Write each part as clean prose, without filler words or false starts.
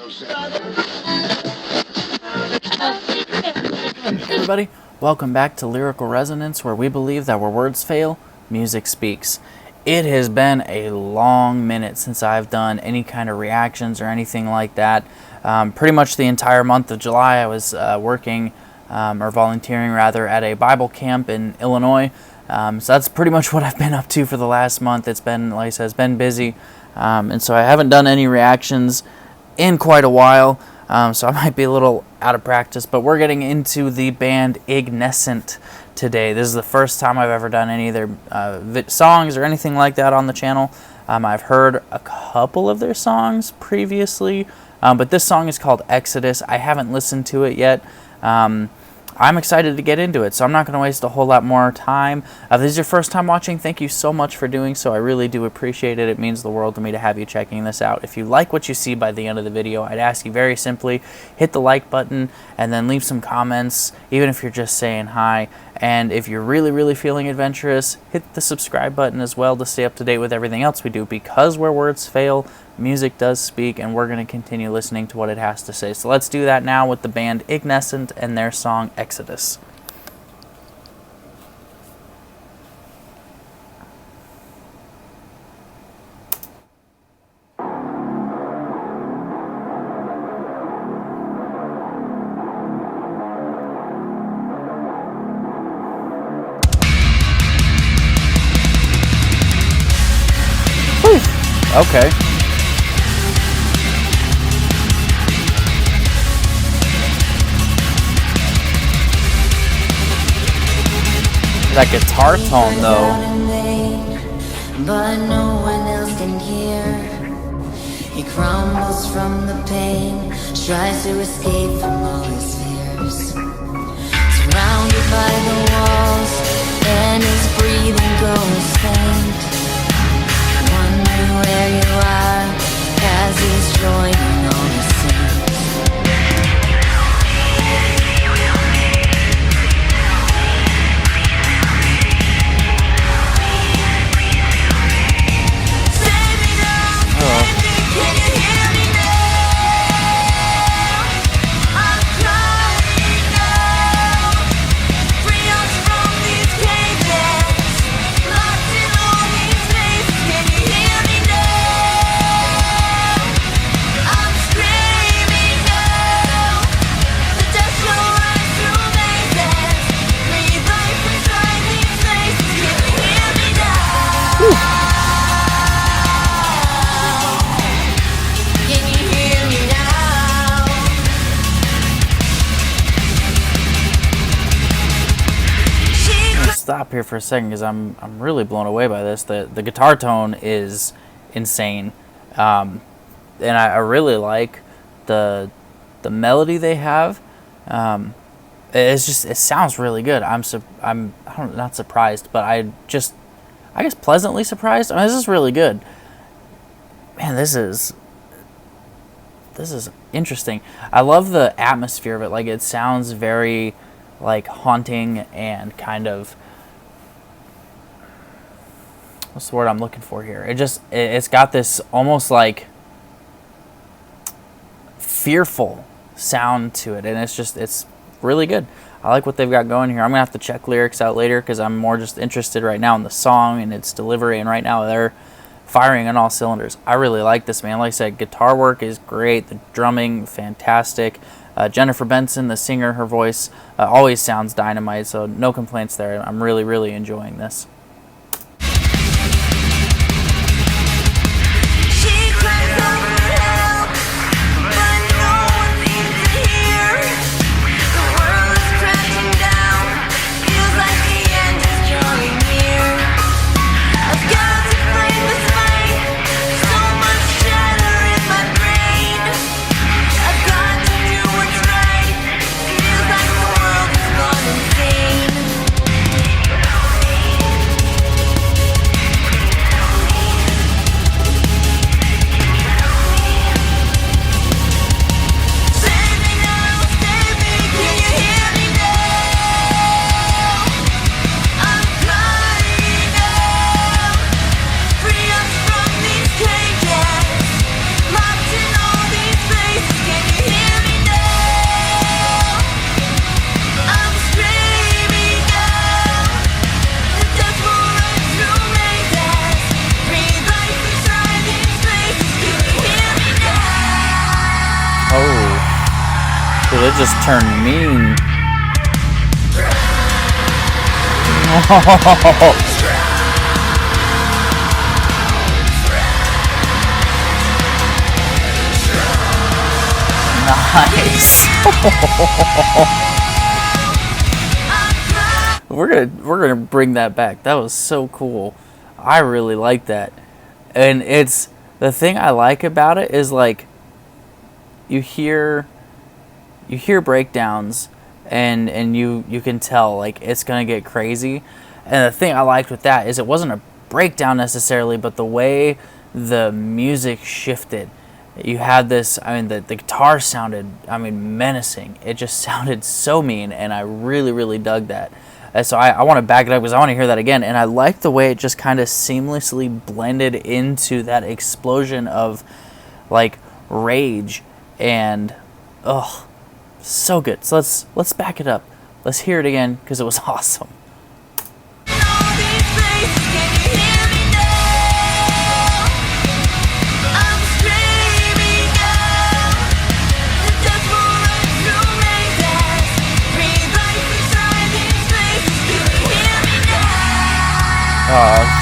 Hey everybody, welcome back to Lyrical Resonance, where we believe that where words fail, music speaks. It has been a long minute since I've done any kind of reactions or anything like that. Pretty much the entire month of July I was working, or volunteering rather, at a Bible camp in Illinois. So that's pretty much what I've been up to for the last month. It's been, like I said, it's been busy. And so I haven't done any reactions in quite a while. So I might be a little out of practice, but we're getting into the band Ignescent today. This is the first time I've ever done any of their songs or anything like that on the channel. I've heard a couple of their songs previously, but this song is called Exodus. I haven't listened to it yet. I'm excited to get into it, so I'm not going to waste a whole lot more time. If this is your first time watching, thank you so much for doing so. I really do appreciate it. It means the world to me to have you checking this out. If you like what you see by the end of the video, I'd ask you very simply, hit the like button and then leave some comments, even if you're just saying hi. And if you're really feeling adventurous, hit the subscribe button as well to stay up to date with everything else we do, because where words fail, music does speak, and we're going to continue listening to what it has to say. So let's do that now with the band Ignescent and their song Exodus. Okay. That guitar tone, though. But no one else can hear. He crumbles from the pain, tries to escape from all his fears. Surrounded by the walls, and his breathing goes faint. Wonder where you are, as he's joining all the saints. Stop here for a second, because I'm really blown away by this. The guitar tone is insane, and I really like the melody they have. It sounds really good. I'm not surprised, but I guess pleasantly surprised. I mean, this is really good. Man, this is interesting. I love the atmosphere of it. Like, it sounds very like haunting and kind of, what's the word I'm looking for here? It's got this almost like fearful sound to it, and it's really good. I like what they've got going here. I'm gonna have to check lyrics out later, because I'm more just interested right now in the song and its delivery, and right now they're firing on all cylinders. I really like this, man. Like I said, guitar work is great, the drumming fantastic. Jennifer Benson, the singer, her voice always sounds dynamite, so no complaints there. I'm really enjoying this. Dude, it just turned mean. Nice. We're gonna bring that back. That was so cool. I really like that. And it's the thing I like about it is like you hear breakdowns and you can tell like it's gonna get crazy. And the thing I liked with that is it wasn't a breakdown necessarily, but the way the music shifted. You had this, I mean, the guitar sounded, I mean, menacing. It just sounded so mean, and I really, really dug that. And so I want to back it up because I want to hear that again. And I like the way it just kind of seamlessly blended into that explosion of, like, rage. And, oh, so good. So let's back it up. Let's hear it again because it was awesome.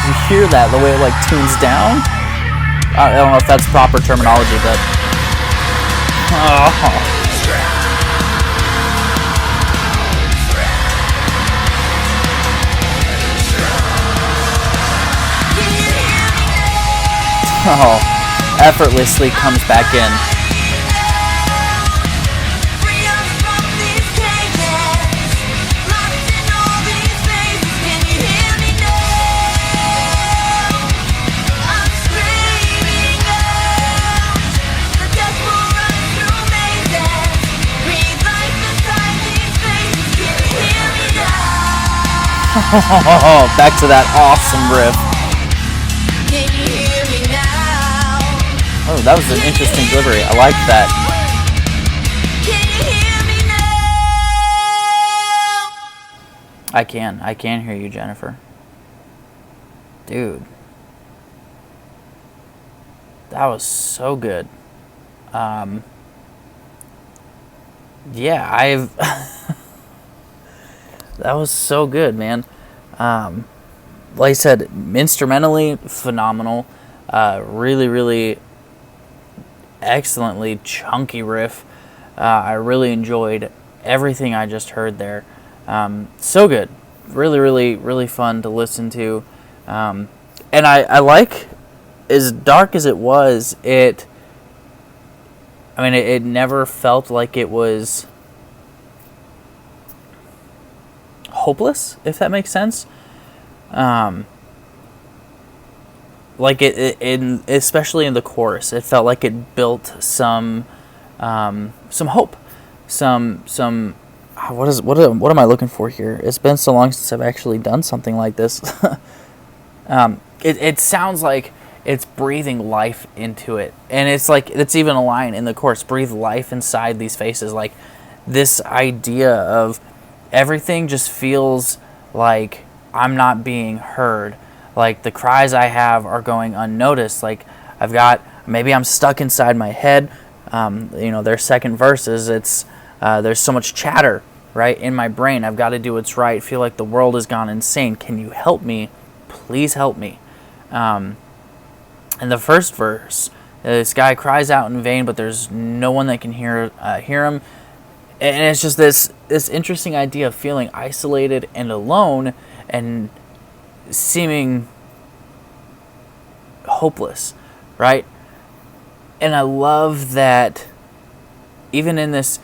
You hear that, the way it like tunes down? I don't know if that's proper terminology, but effortlessly comes back in. Back to that awesome riff. Oh, that was an interesting delivery. I like that. I can hear you, Jennifer. Dude. That was so good. Yeah, that was so good, man. Like I said, instrumentally phenomenal. Really, really excellently chunky riff. I really enjoyed everything I just heard there. So good. Really, really, really fun to listen to. And I like, as dark as it was, it never felt like it was hopeless, if that makes sense. Like especially in the chorus, it felt like it built some hope, some what am I looking for here? It's been so long since I've actually done something like this. It sounds like it's breathing life into it, and it's like it's even a line in the chorus: breathe life inside these faces. Like this idea of everything just feels like I'm not being heard. Like the cries I have are going unnoticed. Like maybe I'm stuck inside my head. Their second verses, it's there's so much chatter, right, in my brain. I've got to do what's right. Feel like the world has gone insane. Can you help me? Please help me. In the first verse, this guy cries out in vain, but there's no one that can hear him. And it's just this interesting idea of feeling isolated and alone and seeming hopeless, right? And I love that even in this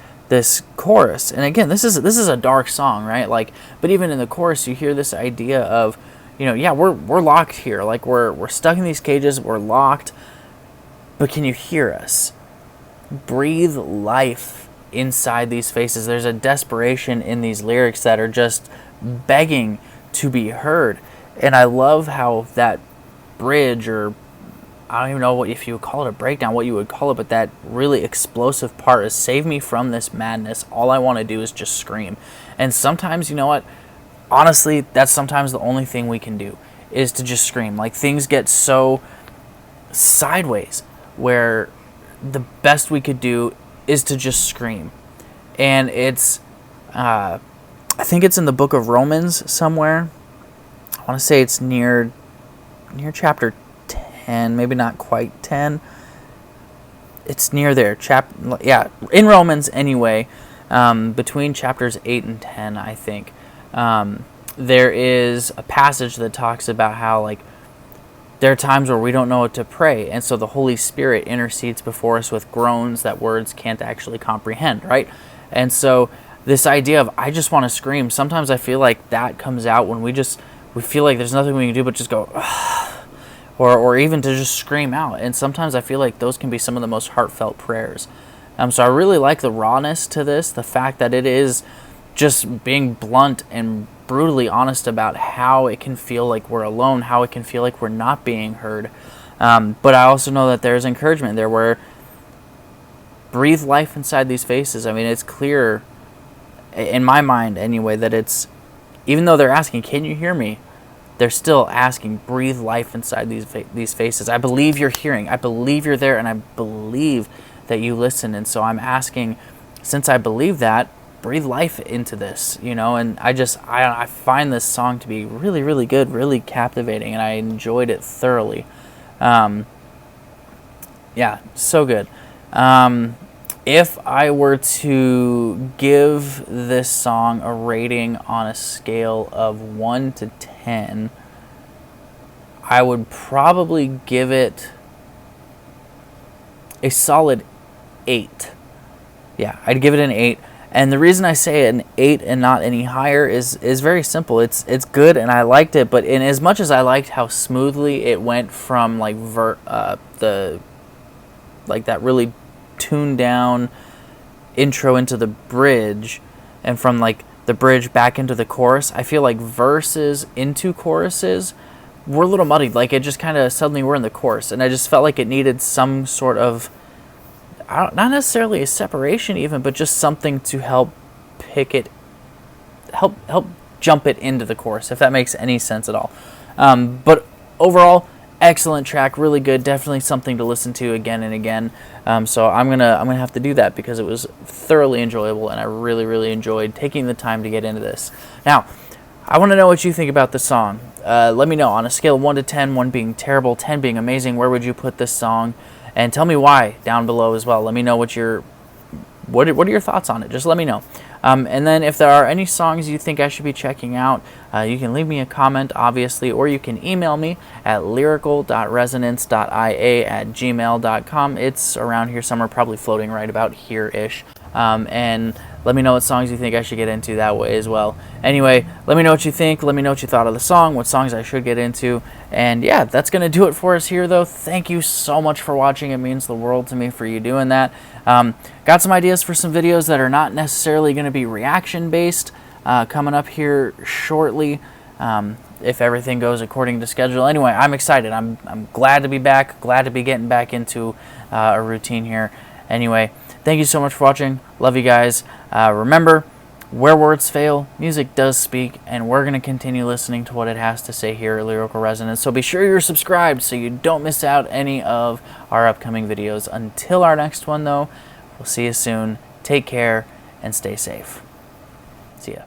chorus, and again, this is a dark song, right? Like, but even in the chorus, you hear this idea of, we're locked here, like we're stuck in these cages, we're locked, but can you hear us? Breathe life inside these faces. There's a desperation in these lyrics that are just begging to be heard. And I love how that bridge, or I don't even know if you would call it a breakdown, what you would call it, but that really explosive part is, save me from this madness. All I want to do is just scream. And sometimes, you know what? Honestly, that's sometimes the only thing we can do, is to just scream. Like, things get so sideways where the best we could do is to just scream. and it's I think it's in the book of Romans somewhere. I want to say it's near chapter 10, maybe not quite 10. It's near there. In Romans anyway, between chapters 8 and 10, I think. There is a passage that talks about how, like, there are times where we don't know what to pray, and so the Holy Spirit intercedes before us with groans that words can't actually comprehend, right? And so this idea of, I just want to scream, sometimes I feel like that comes out when we feel like there's nothing we can do but just go, or even to just scream out. And sometimes I feel like those can be some of the most heartfelt prayers. So I really like the rawness to this, the fact that it is just being blunt and brutally honest about how it can feel like we're alone, how it can feel like we're not being heard. But I also know that there's encouragement there, where breathe life inside these faces. I mean, it's clear, in my mind anyway, that it's, even though they're asking, can you hear me? They're still asking, breathe life inside these faces. I believe you're hearing. I believe you're there, and I believe that you listen. And so I'm asking, since I believe that, breathe life into this, you know. And I find this song to be really, really good, really captivating, and I enjoyed it thoroughly. Yeah, so good. If I were to give this song a rating on a scale of 1 to 10, I would probably give it a solid 8. Yeah, I'd give it an 8. And the reason I say an 8 and not any higher is very simple. It's good, and I liked it, but in as much as I liked how smoothly it went from like that really tuned down intro into the bridge, and from like the bridge back into the chorus, I feel like verses into choruses were a little muddied. Like, it just kind of suddenly we're in the chorus, and I just felt like it needed some sort of, not necessarily a separation even, but just something to help jump it into the chorus, if that makes any sense at all. But overall, excellent track, really good, definitely something to listen to again and again. So I'm gonna have to do that, because it was thoroughly enjoyable, and I really, really enjoyed taking the time to get into this. Now, I want to know what you think about this song. Let me know on a scale of 1 to 10, 1 being terrible, 10 being amazing. Where would you put this song? And tell me why down below as well. Let me know what are your thoughts on it. Just let me know. And then if there are any songs you think I should be checking out, you can leave me a comment, obviously, or you can email me at lyrical.resonance.ia@gmail.com. It's around here somewhere, probably floating right about here-ish. And let me know what songs you think I should get into that way as well. Anyway, let me know what you think. Let me know what you thought of the song, what songs I should get into. And yeah, that's going to do it for us here, though. Thank you so much for watching. It means the world to me for you doing that. Got some ideas for some videos that are not necessarily going to be reaction-based coming up here shortly, if everything goes according to schedule. Anyway, I'm excited. I'm glad to be back, glad to be getting back into a routine here. Anyway, thank you so much for watching. Love you guys. Remember, where words fail, music does speak, and we're going to continue listening to what it has to say here at Lyrical Resonance. So be sure you're subscribed so you don't miss out any of our upcoming videos. Until our next one, though, we'll see you soon. Take care and stay safe. See ya.